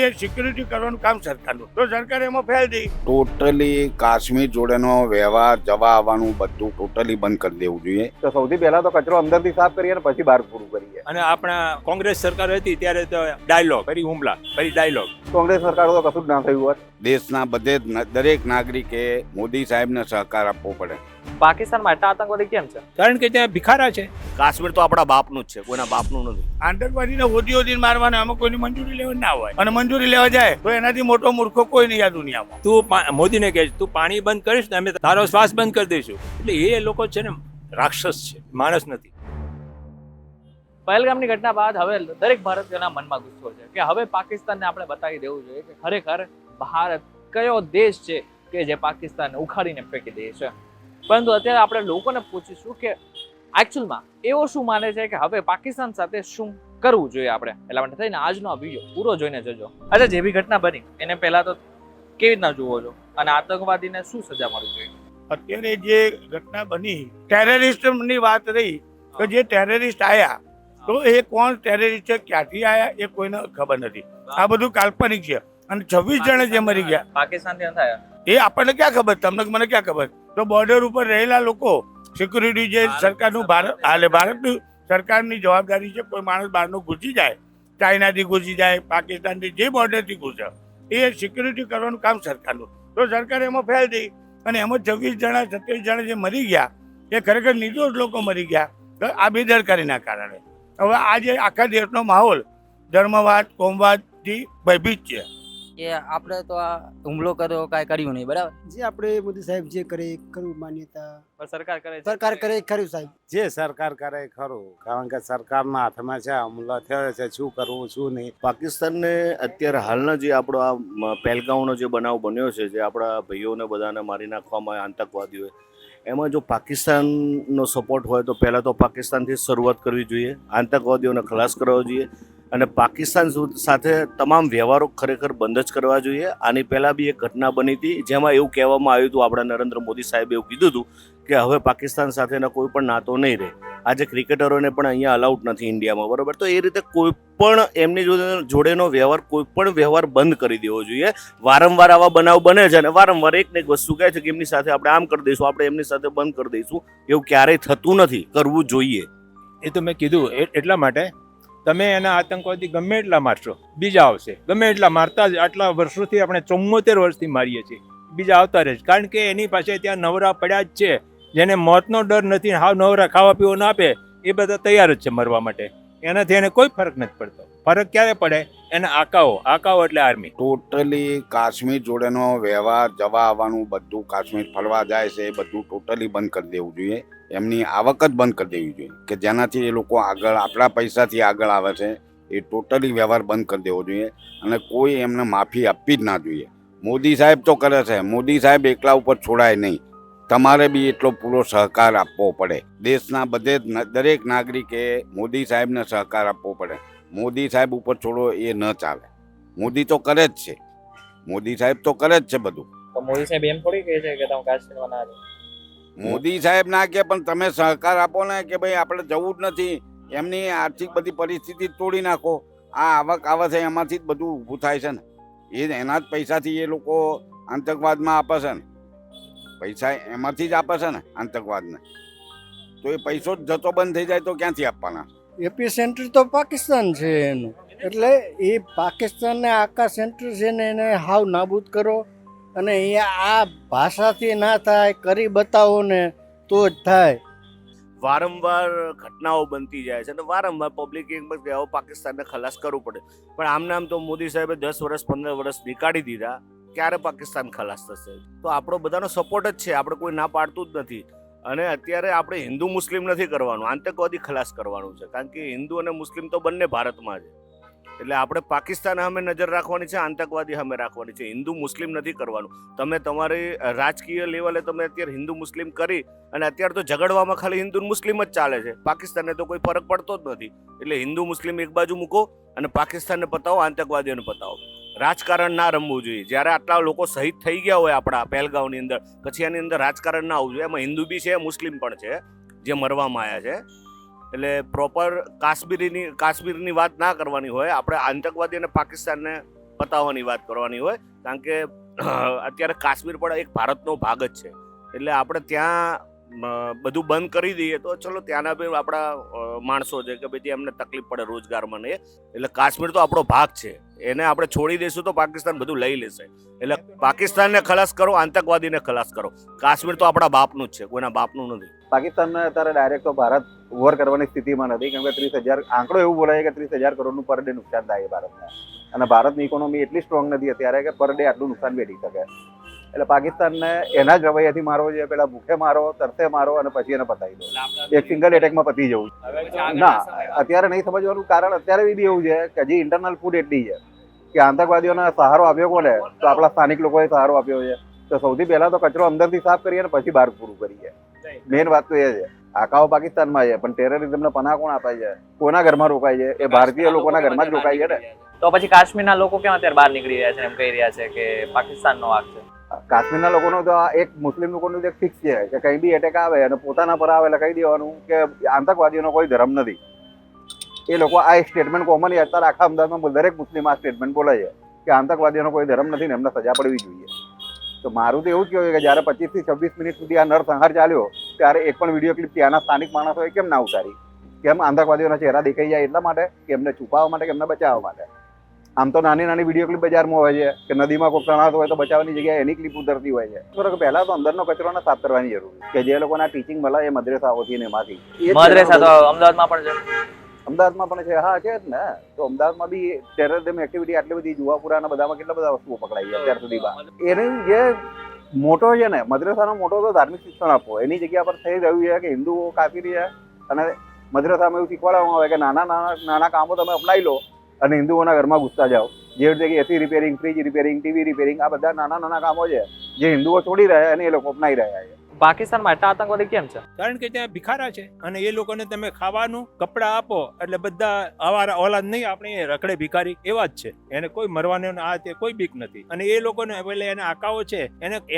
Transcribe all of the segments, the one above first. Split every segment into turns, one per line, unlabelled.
એ security કરવાનું કામ સરકારનું, તો સરકાર એમાં ફેલ થઈ.
ટોટલી કાશ્મીર જોડેનો વ્યવહાર જવા આવવાનું બધું ટોટલી બંધ કરી દેવું જોઈએ.
તો સૌથી પહેલા તો કચરો અંદરથી સાફ કરીએ અને પછી બહાર પૂરું કરીએ.
અને આપણા કોંગ્રેસ સરકાર હતી ત્યારે તો ડાયલોગ ફરી હુમલા ફરી ડાયલોગ.
કોંગ્રેસ સરકાર તો કશું જ ના થયું હોત.
દેશના દરેક નાગરિકે મોદી સાહેબને સહકાર આપવો પડે.
પાકિસ્તાનમાં એટલા આતંકવાદી કેમ છે?
કારણ કે ત્યાં ભિખારા છે.
કાશ્મીર તો આપણા બાપનું જ છે, કોઈના બાપનું નથી.
આતંકવાદીને ઓદી મારવાના આમાં કોઈની મંજૂરી લેવા ના હોય, અને મંજૂરી લેવા જાય તો એનાથી મોટો મૂર્ખો કોઈ નહીં આ દુનિયામાં.
તું મોદીને કહે તું પાણી બંધ કરીશ ને અમે તારો શ્વાસ બંધ કરી દઈશું. એટલે એ લોકો છે ને રાક્ષસ છે, માણસ નથી.
પહેલગામની ઘટના બાદ હવે દરેક ભારતીયોના મનમાં ગુસ્સો છે કે હવે પાકિસ્તાનને આપણે બતાવી દેવું જોઈએ કે ખરેખર ભારત કયો દેશ છે કે જે પાકિસ્તાનને ઉખાડીને ફેંકી દે છે. પરંતુ અત્યારે આપણે લોકોને પૂછીશું કે એકચ્યુઅલમાં એવો શું માને છે કે હવે પાકિસ્તાન સાથે શું કરવું જોઈએ આપણે. એટલા માટે થઈને આજનો આ વિડીયો પૂરો જોઈને જજો. અચ્છા, જે બી ઘટના બની એને પહેલા તો કેવી રીતના જુઓ છો અને આતંકવાદીને શું સજા મળવી જોઈએ?
અત્યારે જે ઘટના બની, ટેરરિસ્ટની વાત રહી, તો જે ટેરરિસ્ટ આયા તો એ કોણ ટેરરિસ્ટ છે, ક્યાંથી આયા એ કોઈને ખબર નથી. આ બધું કાલ્પનિક છે. અને 26 જણા જે મરી ગયા
પાકિસ્તાનથી થયા
એ આપણને ક્યાં ખબર, તમને મને ક્યાં ખબર. તો બોર્ડર ઉપર રહેલા લોકો, સિક્યુરિટી જે સરકારનું ભારતની સરકારની જવાબદારી છે. કોઈ માણસ બહારનો ઘૂસી જાય, ચાઇનાથી ઘૂસી જાય, પાકિસ્તાનથી જે બોર્ડરથી ઘૂસે, એ સિક્યુરિટી કરવાનું કામ સરકારનું. તો સરકાર એમાં ફેલ થઈ અને એમાં 26 જણા 27 જણા જે મરી ગયા એ ખરેખર નિર્દોષ લોકો મરી ગયા તો આ બેદરકારીના કારણે. હવે આ જે આખા દેશનો માહોલ ધર્મવાદ કોમવાદથી ભયભીત છે.
કે આપણે તો આ હુમલો કર્યો કાંઈ કર્યું નહીં, બરાબર?
જે આપણે મોદી સાહેબ જે કરે કરવું માન્યતા
સરકાર કરે છે.
સરકાર કરે ખરું સાહેબ.
જે સરકાર કરે ખરું, કારણ કે સરકારના હાથમાં છે, હુમલો થયો છે, શું કરવું શું નહીં.
પાકિસ્તાનને અત્યારે હાલના જે આપણો આ પહેલગામનો જે બનાવ બન્યો છે, જે આપણા ભાઈઓને બધાને મારી નાખવામાં આવે આતંકવાદીઓએ, એમાં જો પાકિસ્તાનનો સપોર્ટ હોય તો પહેલાં તો પાકિસ્તાનથી શરૂઆત કરવી જોઈએ, આતંકવાદીઓને ખલાસ કરવા જોઈએ અને પાકિસ્તાન સાથે તમામ વ્યવહારો ખરેખર બંધ જ કરવા જોઈએ. આની પહેલાં બી એક ઘટના બની હતી જેમાં એવું કહેવામાં આવ્યું હતું, આપણા નરેન્દ્ર મોદી સાહેબે એવું કીધું હતું કે હવે પાકિસ્તાન સાથેના કોઈ પણ નાતો નહીં રહે. આજે ક્રિકેટરોને પણ અહીંયા અલાઉડ નથી ઇન્ડિયામાં, બરાબર? તો એ રીતે કોઈ પણ એમની જોડેનો વ્યવહાર, કોઈ પણ વ્યવહાર બંધ કરી દેવો જોઈએ. વારંવાર આવા બનાવ બને છે અને વારંવાર એક ને એક વસ્તુ કહે છે કે એમની સાથે આપણે આમ કરી દઈશું, આપણે એમની સાથે બંધ કરી દઈશું. એવું ક્યારેય થતું નથી, કરવું જોઈએ.
એ તો મેં કીધું એટલા માટે તમે એના આતંકવાદી ગમે એટલા મારશો, બીજા આવશે. ગમે એટલા મારતા જ આટલા વર્ષોથી આપણે 74 વર્ષથી મારીએ છીએ, બીજા આવતા રહે છે. કારણ કે એની પાસે ત્યાં નવરા પડ્યા જ છે, જેને મોતનો ડર નથી, હાવ નવરા ખાવા પીવો ના આપે, એ બધા તૈયાર જ છે મરવા માટે. એનાથી એને કોઈ ફરક નથી પડતો. ફરક ક્યારે પડે? એના આકાઓ એટલે આર્મી.
ટોટલી કાશ્મીર જોડેનો વ્યવહાર જવા આવવાનું બધું, કાશ્મીર ફરવા જાય છે એ બધું ટોટલી બંધ કરી દેવું જોઈએ. એમની આવક જ બંધ કરી દેવી જોઈએ કે જેનાથી એ લોકો આગળ આપણા પૈસાથી આગળ આવે છે. એ ટોટલી વ્યવહાર બંધ કરી દેવો જોઈએ અને કોઈ એમને માફી આપવી જ ના જોઈએ. મોદી સાહેબ તો કરે છે, મોદી સાહેબ એકલા ઉપર છોડાય નહીં, તમારે બી એટલો પૂરો સહકાર આપવો પડે. દેશના દરેક નાગરિકે મોદી સાહેબને સહકાર આપવો પડે. મોદી સાહેબ ઉપર છોડો એ ન ચાલે. મોદી તો કરે જ છે, મોદી સાહેબ તો કરે જ છે બધું.
તો મોદી સાહેબ એમ થોડી કહે છે કે તમે કાશ્મીરમાં ના જાઓ.
મોદી સાહેબ ના કે પણ તમે સહકાર આપો ને કે ભાઈ આપણે જવું જ નથી, એમની આર્થિક બધી પરિસ્થિતિ તોડી નાખો. આ આવક આવે છે એમાંથી જ બધું ઊભું થાય છે ને, એના જ પૈસાથી એ લોકો આતંકવાદમાં આપે છે ને, પૈસા એમાંથી જ આપે છે ને આતંકવાદને. તો એ પૈસો જ જતો બંધ થઈ જાય તો ક્યાંથી આપવાના?
એપી સેન્ટર તો પાકિસ્તાન છે એનું, એટલે એ પાકિસ્તાનને આખા સેન્ટર છે ને એને હાવ નાબૂદ કરો. અને એ આ ભાષાથી ના થાય, કરી બતાવો ને તો જ થાય.
વારંવાર ઘટનાઓ બનતી જાય છે અને વારંવાર પબ્લિક એમ જ કહે પાકિસ્તાનને ખલાસ કરવું પડે. પણ આમને આમ તો મોદી સાહેબે 10 વર્ષ 15 વર્ષ નીકાળી દીધા, ક્યારે પાકિસ્તાન ખલાસ થશે? તો આપણો બધાનો સપોર્ટ જ છે, આપણે કોઈ ના પાડતું જ નથી. અને અત્યારે આપણે હિન્દુ મુસ્લિમ નથી કરવાનું, આતંકવાદી ખલાસ કરવાનું છે. કારણ કે હિન્દુ અને મુસ્લિમ તો બંને ભારતમાં છે. એટલે આપણે પાકિસ્તાન સામે નજર રાખવાની છે, આતંકવાદી સામે રાખવાની છે. હિન્દુ મુસ્લિમ નથી કરવાનું. તમે તમારી રાજકીય લેવલે તમે અત્યારે હિન્દુ મુસ્લિમ કરી અને અત્યારે તો ઝઘડવામાં ખાલી હિન્દુ મુસ્લિમ જ ચાલે છે. પાકિસ્તાનને તો કોઈ ફરક પડતો જ નથી. એટલે હિન્દુ મુસ્લિમ એક બાજુ મૂકો અને પાકિસ્તાનને પતાવો, આતંકવાદીઓને પતાવો. રાજકારણ ના રમવું જોઈએ. જ્યારે આટલા લોકો શહીદ થઈ ગયા હોય આપણા પહેલગામની અંદર, પછી એની અંદર રાજકારણ ના આવવું જોઈએ. એમાં હિન્દુ બી છે, મુસ્લિમ પણ છે જે મરવામાં આવ્યા છે. એટલે પ્રોપર કાશ્મીરની વાત ના કરવાની હોય. આપણે આતંકવાદી અને પાકિસ્તાનને પતાવવાની વાત કરવાની હોય, કારણ કે અત્યારે કાશ્મીર પણ એક ભારતનો ભાગ જ છે. એટલે આપણે ત્યાં બધું બંધ કરી દઈએ તો ચલો ત્યાંના બી આપણા માણસો છે કે ભાઈ એમને તકલીફ પડે રોજગારમાં ને, એટલે કાશ્મીર તો આપણો ભાગ છે, એને આપણે છોડી દઈશું તો પાકિસ્તાન બધું લઈ લેશે. એટલે પાકિસ્તાનને ખલાસ કરો, આતંકવાદીને ખલાસ કરો. કાશ્મીર તો આપણા બાપનું જ છે, કોઈના બાપનું નથી.
પાકિસ્તાનને અત્યારે ડાયરેક્ટ તો ભારત ઓવર કરવાની સ્થિતિમાં નથી, કેમ કે 30,000 આંકડો એવું બોલાય કે 30,000 કરોડનું પર ડે નુકસાન થાય ભારતને, અને ભારતની ઇકોનોમી એટલી સ્ટ્રોંગ નથી અત્યારે કે પર ડે આટલું નુકસાન વેઠી શકે. એટલે પાકિસ્તાનને એના જ રવૈયાથી મારવો જોઈએ, પેલા ભૂખે મારો, તરસે મારો અને પછી એને પતાવી દો. એક સિંગલ એટેકમાં પતી જવું ના, અત્યારે નહીં સમજવાનું કારણ અત્યારે બી એવું છે કે હજી ઇન્ટરનલ ફૂડ એટલી છે કે આતંકવાદીઓને સહારો આપ્યો કોને, તો આપણા સ્થાનિક લોકોએ સહારો આપ્યો છે. તો સૌથી પહેલા તો કચરો અંદરથી સાફ કરીએ અને પછી બહાર પૂરું કરીએ. મેઇન વાત તો એ છે. આકાઓ પાકિસ્તાનમાં છે, પણ ટેરરિઝમને પનાહ કોણ આપે છે, કોના ઘરમાં રોકાય છે? એ ભારતીય લોકોના ઘરમાં જ રોકાય છે ને.
તો પછી કાશ્મીરના લોકો કેમ અત્યારે બહાર નીકળી રહ્યા છે, એમ કહી રહ્યા છે કે પાકિસ્તાનનો વાંક છે?
કાશ્મીરના લોકોનો તો આ એક મુસ્લિમ લોકોનું એક ફિક્સ છે કે કંઈ બી એટેક આવે અને પોતાના પર આવે એટલે કહી દેવાનું કે આતંકવાદીઓનો કોઈ ધર્મ નથી. એ લોકો આ એક સ્ટેટમેન્ટ કોમન અત્યારે આખા અમદાવાદમાં દરેક મુસ્લિમ આ સ્ટેટમેન્ટ બોલે છે કે આતંકવાદીઓનો કોઈ ધર્મ નથી ને એમને સજા પડવી જોઈએ. તો મારું તો એવું જ કહેવું કે જ્યારે 25 થી 26 મિનિટ સુધી આ નરસંહાર ચાલ્યો ત્યારે એક પણ વિડીયો ક્લિપ ત્યાંના સ્થાનિક માણસોએ કેમ ના ઉતારી? કેમ આતંકવાદીઓના ચહેરા દેખાઈ જાય એટલા માટે કે એમને છુપાવવા માટે, કે એમને બચાવવા માટે? આમ તો નાની નાની વિડીયો ક્લિપ બજારમાં હોય છે કે નદીમાં કોઈ તણાતો હોય તો બચાવવાની જગ્યાએ એની ક્લિપ ઉતરતી હોય છે. બરાબર, પહેલા તો અંદરનો કચરોને સાફ કરવાની જરૂર છે કે જે લોકોના ટીચિંગ મળે એ મદ્રેસાઓથી ને એમાંથી.
મદ્રેસા તો અમદાવાદમાં પણ છે.
અમદાવાદમાં પણ છે, હા છે જ ને. તો અમદાવાદમાં બી ટેરરિઝમ એક્ટિવિટી આટલી બધી, જુવાપુરાના બધામાં કેટલા બધા વસ્તુઓ પકડાઈ છે અત્યાર સુધીમાં. એની જે મોટો છે ને, મદ્રેસાનો મોટો તો ધાર્મિક શિક્ષણ આપો. એની જગ્યા પર થઈ રહ્યું છે કે હિન્દુઓ કાફીર છે અને મદ્રેસામાં એવું શીખવાડવામાં આવે કે નાના કામો તમે અપનાવી લો અને હિન્દુઓના ઘરમાં ઘૂસતા જાઓ. જે રીતે કે AC repairing, fridge repairing, TV repairing, આ બધા નાના કામો છે જે હિન્દુઓ છોડી રહ્યા અને એ લોકો અપનાવી રહ્યા છે.
પાકિસ્તાનમાં એટલા આતંકવાદી કેમ છે?
કારણ કે ત્યાં ભિખારા છે અને એ લોકોને તમે ખાવાનું, કપડાં આપો એટલે બધા આવારા ઓલાદ નહીં, આપણે રખડે ભિખારી એવા જ છે. એને કોઈ મરવાનો આ તે કોઈ બીક નથી. અને એ લોકોને એટલે એને આકાઓ છે,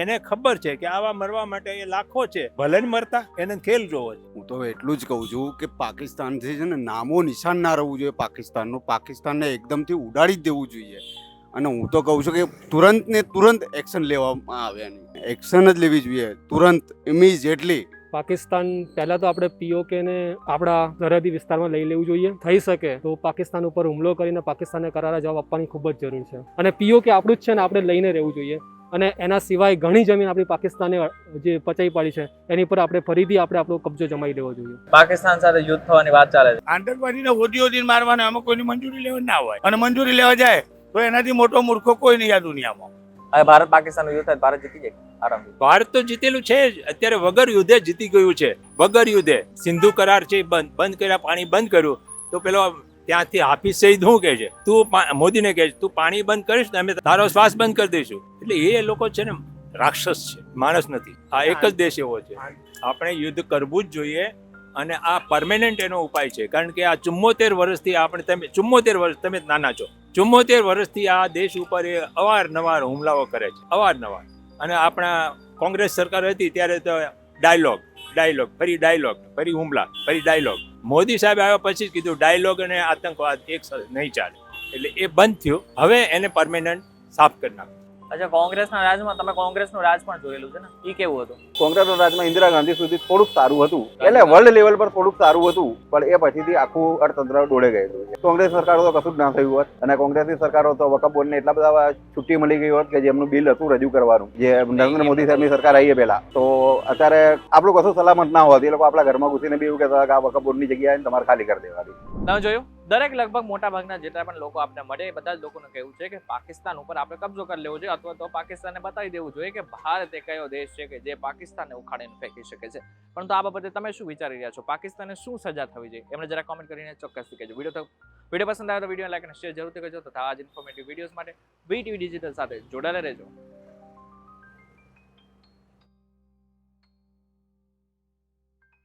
એને ખબર છે કે આવા મરવા માટે એ લાખો છે, ભલે ને મરતા, એને ખેલ જોવો છે.
હું તો એટલું જ કહું છું કે પાકિસ્તાન છે ને નામો નિશાન ના રહેવું જોઈએ પાકિસ્તાનનું. પાકિસ્તાનને એકદમથી ઉડાડી જ દેવું જોઈએ. અને હું તો કહું છું કે તુરંત એક્શન લેવામાં આવે, એની એક્શન જ લેવી જોઈએ તુરંત, ઇમિડિયેટલી.
પાકિસ્તાન પહેલાં તો આપણે POKને આપણા સરહદી વિસ્તારમાં લઈ લેવું જોઈએ. થઈ શકે તો પાકિસ્તાન ઉપર હુમલો કરીને પાકિસ્તાનને કરારા જવાબ આપવાની ખૂબ જ જરૂર છે. અને POK આપણું જ છે ને, આપણે લઈને રહેવું જોઈએ. અને એના સિવાય ઘણી જમીન આપણી પાકિસ્તાને જે પચાવી પાડી છે એની પર આપણે ફરીથી આપણો કબજો જમાવી લેવો જોઈએ.
પાકિસ્તાન સાથે યુદ્ધ થવાની વાત ચાલે છે.
આતંકવાદીને હોદી મારવાને આમાં કોઈની મંજૂરી લેવા ના હોય, અને મંજૂરી લેવા જાય તો એનાથી મોટો મૂર્ખો કોઈ નહીં આ દુનિયામાં.
હવે ભારત પાકિસ્તાનનું યુદ્ધ થાય, ભારત જીતી જાય આરામથી.
ભારત તો જીતેલું છે જ, અત્યારે વગર યુદ્ધે જીતી ગયું છે. વગર યુદ્ધે સિંધુ કરાર છે બંધ કર્યા, પાણી બંધ કર્યું તો પેલો ત્યાંથી હાફિઝ સઈદ શું કહે છે, તું મોદીને કહે છે તું પાણી બંધ કરીશ ને અમે તારો શ્વાસ બંધ કરી દઈશું. એટલે એ લોકો છે ને રાક્ષસ છે, માણસ નથી. આ એક જ દેશ એવો છે. આપણે યુદ્ધ કરવું જ જોઈએ અને આ પરમેનન્ટ એનો ઉપાય છે. કારણ કે આ 74 વર્ષથી તમે 74 વર્ષ તમે નાના છો, 74 વર્ષથી આ દેશ ઉપર એ અવારનવાર હુમલાઓ કરે છે, અવારનવાર. અને આપણા કોંગ્રેસ સરકાર હતી ત્યારે તો ડાયલોગ, ફરી હુમલા, ફરી ડાયલોગ. મોદી સાહેબ આવ્યા પછી જ કીધું ડાયલોગ અને આતંકવાદ એક સાથે નહીં ચાલે. એટલે એ બંધ થયું. હવે એને પરમેનન્ટ સાફ કરી નાખ્યું.
અચ્છા, કોંગ્રેસના રાજમાં તમે કોંગ્રેસનું રાજ પણ જોયેલું છે ને, એ કેવું હતું?
કોંગ્રેસના રાજમાં ઇન્દિરા ગાંધી સુધી થોડુંક સારું હતું, એટલે વર્લ્ડ લેવલ પર થોડુંક સારું હતું, પણ એ પછીથી આખું અર્થતંત્ર ડોળે ગયેલું છે. કોંગ્રેસ સરકારો તો કશું જ ના થયું હોત, અને કોંગ્રેસની સરકારો તો વકફ બોર્ડને એટલા બધા છુટ્ટી મળી ગઈ હોત કે જેમનું બિલ હતું રજૂ કરવાનું, જે નરેન્દ્ર મોદી સાહેબની સરકાર આવી પહેલા, તો અત્યારે આપણું કશું સલામત ના હોત. એ લોકો આપણા ઘરમાં ઘૂસીને બી એવું કહેતા કે આ વકફ બોર્ડની જગ્યાએ તમારે ખાલી કરી દેવાની.
તમે જોયું, દરેક લગભગ મોટા ભાગના જેટલા પણ લોકો આપણે મળે એ બધા જ લોકોનું કહેવું છે કે પાકિસ્તાન ઉપર આપણે કબજો કરી લેવો જોઈએ, અથવા તો પાકિસ્તાનને બતાવી દેવું જોઈએ કે ભારત એ કયો દેશ છે કે જે પાકિસ્તાનને ઉખાડીને ફેંકી શકે છે. પરંતુ આ બાબતે તમે શું વિચારી રહ્યા છો? પાકિસ્તાનને શું સજા થવી જોઈએ? એમને જરા કોમેન્ટ કરીને ચોક્કસથી કહેજો. વિડીયો પસંદ આવે તો વિડીયો લાઈક અને શેર જરૂરથી કરજો. તથા આજ ઇન્ફોર્મેટિવ વિડીયોઝ માટે VTV ડિજિટલ સાથે જોડાયેલા રહેજો.